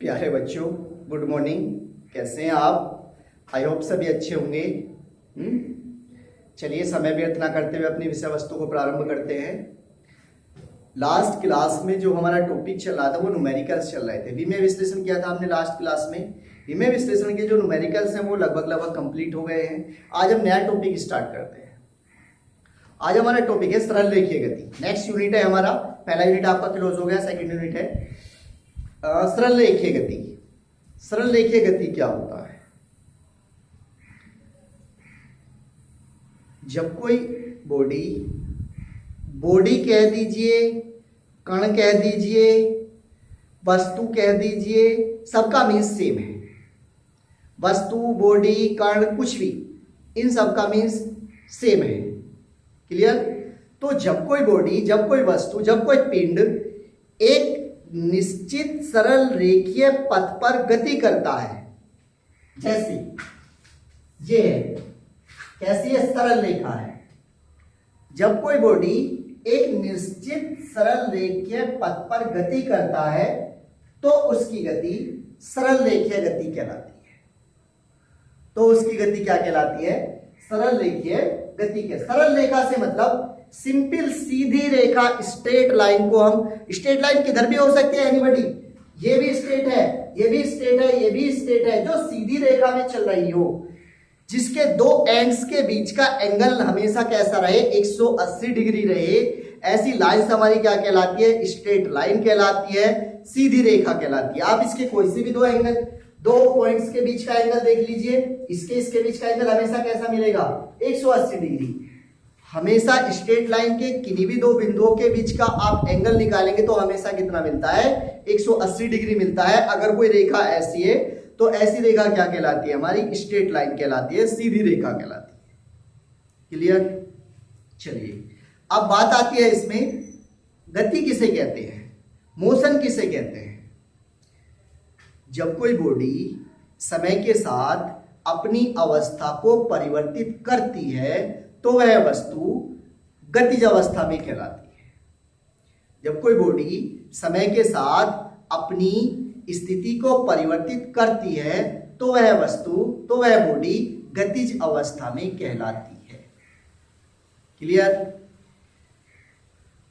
प्यारे बच्चों, good morning. कैसे हैं आप? आई होप सभी अच्छे होंगे। चलिए समय व्यर्थ ना करते हुए अपनी विषय वस्तु को प्रारंभ करते हैं। लास्ट क्लास में जो हमारा टॉपिक चल रहा था वो न्यूमेरिकल्स चल रहे थे। विमेय विश्लेषण किया था हमने लास्ट क्लास में। विमेय विश्लेषण के जो न्यूमेरिकल्स हैं वो लगभग कंप्लीट हो गए हैं। आज हम नया टॉपिक स्टार्ट करते हैं। आज हमारा टॉपिक है सरल रेखीय गति। नेक्स्ट यूनिट है हमारा, पहला यूनिट आपका क्लोज हो गया, सेकंड यूनिट है सरल रेखीय गति। सरल रेखीय गति क्या होता है? जब कोई बॉडी कह दीजिए, कण कह दीजिए, वस्तु कह दीजिए, सबका मीन्स सेम है। वस्तु, बॉडी, कण, कुछ भी, इन सबका मीन्स सेम है। क्लियर? तो जब कोई बॉडी, जब कोई वस्तु, जब कोई पिंड एक निश्चित सरल रेखीय पथ पर गति करता है, जैसे ये है, कैसी है? सरल रेखा है। जब कोई बॉडी एक निश्चित सरल रेखीय पथ पर गति करता है तो उसकी गति सरल रेखीय गति कहलाती है। तो उसकी गति क्या कहलाती है? सरल रेखीय गति के। सरल रेखा से मतलब सिंपल सीधी रेखा, स्ट्रेट लाइन को हम, स्ट्रेट लाइन किधर भी हो सकती है एनीबॉडी, ये भी स्ट्रेट है, ये भी स्ट्रेट है, ये भी स्ट्रेट है, जो सीधी रेखा में चल रही हो, जिसके दो एंड्स के बीच का एंगल हमेशा कैसा रहे? 180 डिग्री रहे, ऐसी लाइन हमारी क्या कहलाती है? स्ट्रेट लाइन कहलाती है, सीधी रेखा कहलाती है। आप इसके कोई से भी दो एंगल, दो पॉइंट्स के बीच का एंगल देख लीजिए, इसके बीच का एंगल हमेशा कैसा मिलेगा? 180 डिग्री। हमेशा स्ट्रेट लाइन के किन्हीं भी दो बिंदुओं के बीच का आप एंगल निकालेंगे तो हमेशा कितना मिलता है? 180 डिग्री मिलता है। अगर कोई रेखा ऐसी है तो ऐसी रेखा क्या कहलाती है? हमारी स्ट्रेट लाइन कहलाती है, सीधी रेखा कहलाती है। क्लियर? चलिए अब बात आती है इसमें, गति किसे कहते हैं, मोशन किसे कहते हैं? जब कोई बॉडी समय के साथ अपनी अवस्था को परिवर्तित करती है तो वह वस्तु गतिज अवस्था में कहलाती है। जब कोई बॉडी समय के साथ अपनी स्थिति को परिवर्तित करती है तो वह वस्तु, तो वह बॉडी गतिज अवस्था में कहलाती है। क्लियर?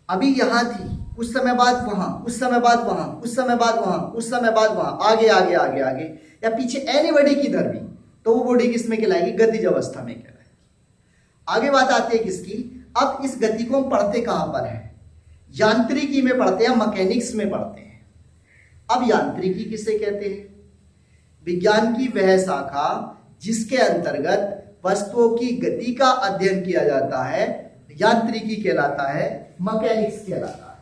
अभी यहां थी, कुछ समय बाद वहां, कुछ समय बाद वहां, कुछ समय बाद वहां, कुछ समय बाद वहां, आगे आगे आगे आगे या पीछे एनीबॉडी किधर भी, तो वो बॉडी किस में कहलाएगी? गतिज अवस्था में कहलाएगी। आगे बात आती है किसकी? अब इस गति को हम पढ़ते कहां पर है? यांत्रिकी में पढ़ते हैं, मैकेनिक्स में पढ़ते हैं। अब यांत्रिकी किसे कहते हैं? विज्ञान की वह शाखा जिसके अंतर्गत वस्तुओं की गति का अध्ययन किया जाता है, यांत्रिकी कहलाता है, मैकेनिक्स कहलाता है।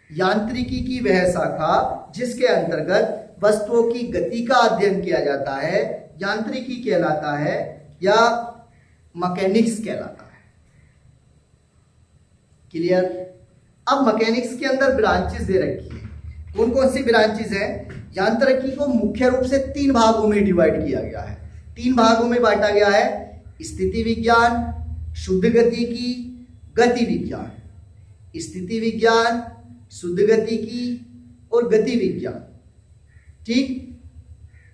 यांत्रिकी की वह शाखा जिसके अंतर्गत वस्तुओं की गति का अध्ययन किया जाता है, यांत्रिकी कहलाता है या मैकेनिक्स कहलाता है। क्लियर? अब मैकेनिक्स के अंदर ब्रांचेस दे रखी है। कौन कौन सी ब्रांचेस हैं? यांत्रिकी को मुख्य रूप से 3 भागों में डिवाइड किया गया है, 3 भागों में बांटा गया है। स्थिति विज्ञान, शुद्ध गतिकी, गति विज्ञान। स्थिति विज्ञान, शुद्ध गतिकी और गति विज्ञान। ठीक?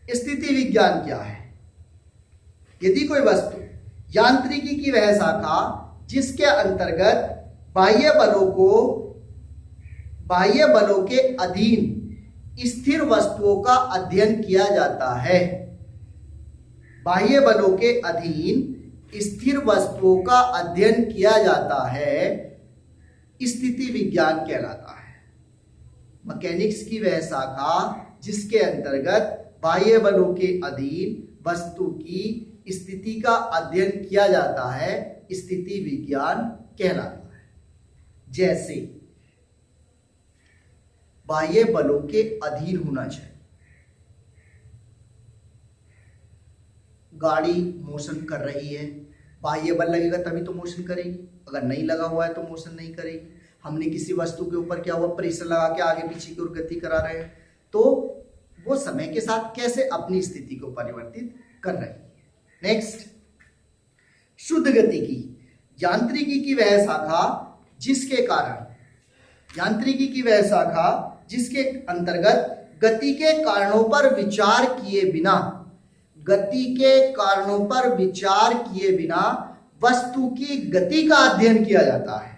स्थिति विज्ञान क्या है? यदि कोई वस्तु, यांत्रिकी की वह शाखा जिसके अंतर्गत बाह्य बलों के अधीन स्थिर वस्तुओं का अध्ययन किया जाता है। बाह्य बलों के अधीन स्थिर वस्तुओं का अध्ययन किया जाता है, स्थिति विज्ञान कहलाता है। मैकेनिक्स की वह शाखा जिसके अंतर्गत बाह्य बलों के अधीन वस्तु की स्थिति का अध्ययन किया जाता है, स्थिति विज्ञान कहलाता है। जैसे बाह्य बलों के अधीन होना चाहिए। गाड़ी मोशन कर रही है, बाह्य बल लगेगा तभी तो मोशन करेगी, अगर नहीं लगा हुआ है तो मोशन नहीं करेगी। हमने किसी वस्तु के ऊपर क्या हुआ? प्रेशर लगा के आगे पीछे की ओर गति करा रहे हैं, तो वो समय के साथ कैसे अपनी स्थिति को परिवर्तित कर रही है। नेक्स्ट, शुद्ध गतिकी। यांत्रिकी की वह शाखा जिसके कारण जिसके अंतर्गत गति के कारणों पर विचार किए बिना, गति के कारणों पर विचार किए बिना वस्तु की गति का अध्ययन किया जाता है।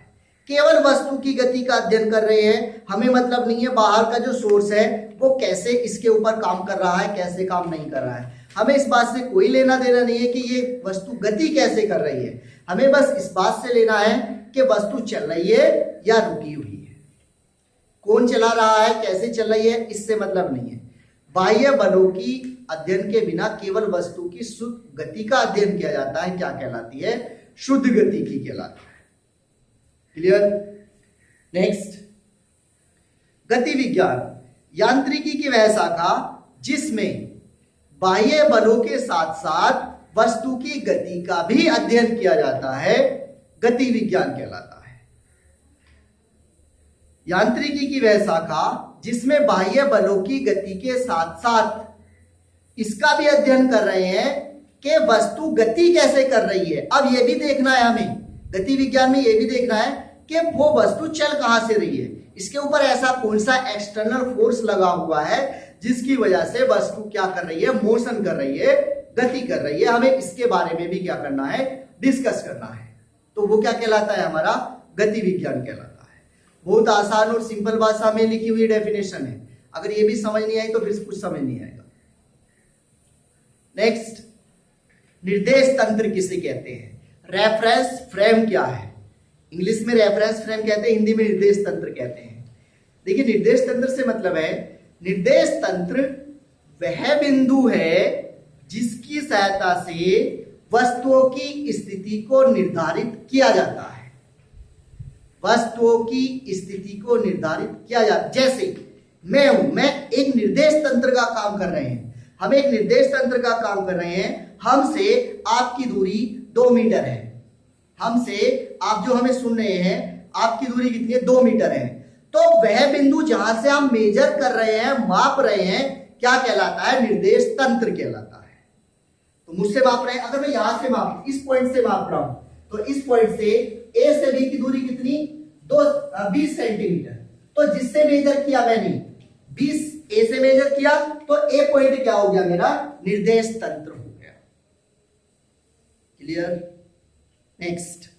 केवल वस्तु की गति का अध्ययन कर रहे हैं, हमें मतलब नहीं है बाहर का जो सोर्स है वो कैसे इसके ऊपर काम कर रहा है, कैसे काम नहीं कर रहा है। हमें इस बात से कोई लेना देना नहीं है कि ये वस्तु गति कैसे कर रही है, हमें बस इस बात से लेना है कि वस्तु चल रही है या रुकी हुई है। कौन चला रहा है, कैसे चल रही है, इससे मतलब नहीं है। बाह्य बलों की अध्ययन के बिना केवल वस्तु की शुद्ध गति का अध्ययन किया जाता है, क्या कहलाती है, शुद्ध गति की कहलाता है। क्लियर। नेक्स्ट, गति विज्ञान यांत्रिकी की वह शाखा जिसमें बाह्य बलों के साथ साथ वस्तु की गति का भी अध्ययन किया जाता है, गति विज्ञान कहलाता है। यांत्रिकी की वह शाखा जिसमें बाह्य बलों की गति के साथ साथ इसका भी अध्ययन कर रहे हैं कि वस्तु गति कैसे कर रही है। अब यह भी देखना है हमें, गति विज्ञान में यह भी देखना है कि वो वस्तु चल कहां से रही है, इसके ऊपर ऐसा कौन सा एक्सटर्नल फोर्स लगा हुआ है जिसकी वजह से वस्तु क्या कर रही है, मोशन कर रही है, गति कर रही है। हमें इसके बारे में भी क्या करना है, डिस्कस करना है। तो वो क्या कहलाता है, हमारा गति विज्ञान कहलाता है। बहुत आसान और सिंपल भाषा में लिखी हुई डेफिनेशन है, अगर ये भी समझ नहीं आई तो फिर कुछ समझ नहीं आएगा। नेक्स्ट, निर्देश तंत्र किसे कहते हैं, रेफरेंस फ्रेम क्या है। इंग्लिश में रेफरेंस फ्रेम कहते हैं, हिंदी में निर्देश तंत्र कहते हैं। देखिए, निर्देश तंत्र से मतलब है, निर्देश तंत्र वह बिंदु है जिसकी सहायता से वस्तुओं की स्थिति को निर्धारित किया जाता है, वस्तुओं की स्थिति को निर्धारित किया जाता है। जैसे मैं हूं, मैं एक निर्देश तंत्र का काम कर रहे हैं, हम एक निर्देश तंत्र का काम कर रहे हैं। हमसे आपकी दूरी 2 मीटर है, हमसे आप जो हमें सुन रहे हैं आपकी दूरी कितनी है, 2 मीटर है। तो वह बिंदु जहां से हम मेजर कर रहे हैं, माप रहे हैं, क्या कहलाता है, निर्देश तंत्र कहलाता है। तो मुझसे माप रहे हैं, अगर मैं यहां से माप, इस पॉइंट से माप रहा हूं, तो इस पॉइंट से ए से बी की दूरी कितनी, 20 सेंटीमीटर। तो जिससे मेजर किया मैंने 20 ए से मेजर किया, तो ए पॉइंट क्या हो गया, मेरा निर्देश तंत्र हो गया। क्लियर। नेक्स्ट,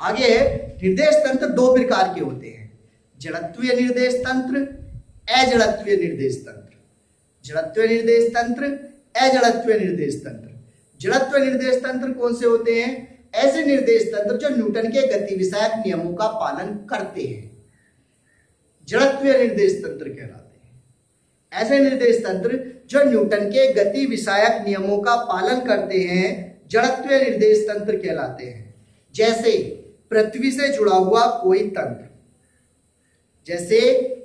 आगे निर्देश तंत्र 2 प्रकार के होते हैं, जड़त्वीय निर्देश तंत्र, अजड़त्वीय निर्देश तंत्र। जड़त्वीय निर्देश तंत्र, अजड़त्वीय निर्देश तंत्र। जड़त्वीय निर्देश तंत्र कौन से होते हैं, ऐसे निर्देश तंत्र जो न्यूटन के गति विषयक नियमों का पालन करते हैं, जड़त्वीय निर्देश तंत्र कहलाते हैं। ऐसे निर्देश तंत्र जो न्यूटन के गति विषयक नियमों का पालन करते हैं, जड़त्वीय निर्देश तंत्र कहलाते हैं। जैसे पृथ्वी से जुड़ा हुआ कोई तंत्र, जैसे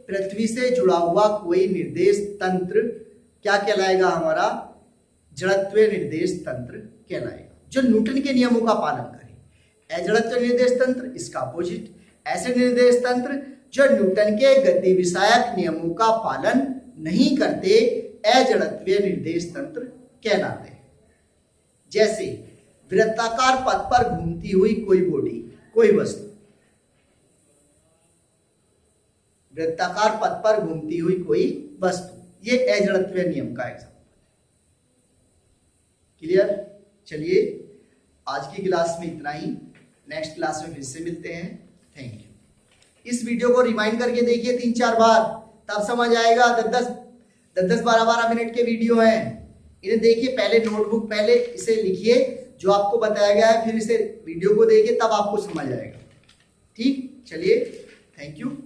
पृथ्वी से जुड़ा हुआ कोई निर्देश तंत्र क्या कहलाएगा, हमारा जड़त्वीय निर्देश तंत्र कहलाएगा, जो न्यूटन के नियमों का पालन करे। अजड़त्वीय निर्देश तंत्र इसका अपोजिट, ऐसे निर्देश तंत्र जो न्यूटन के गति विषयक नियमों का पालन नहीं करते, अजड़त्वीय निर्देश तंत्र कहलाते हैं। जैसे वृत्ताकार पथ पर घूमती हुई कोई बॉडी, कोई वस्तु, वृत्ताकार पथ पर घूमती हुई कोई वस्तु, ये अजड़त्वीय नियम का एग्जाम्पल। क्लियर। चलिए, आज की क्लास में इतना ही, नेक्स्ट क्लास में फिर से मिलते हैं। Thank you. इस वीडियो को रिमाइंड करके देखिए 3-4 बार, तब समझ आएगा। 10-10, 12-12 मिनट के वीडियो हैं, इन्हें देखिए। पहले नोटबुक, पहले इसे लिखिए जो आपको बताया गया है, फिर इसे वीडियो को देखिए, तब आपको समझ आएगा। ठीक, चलिए, थैंक यू।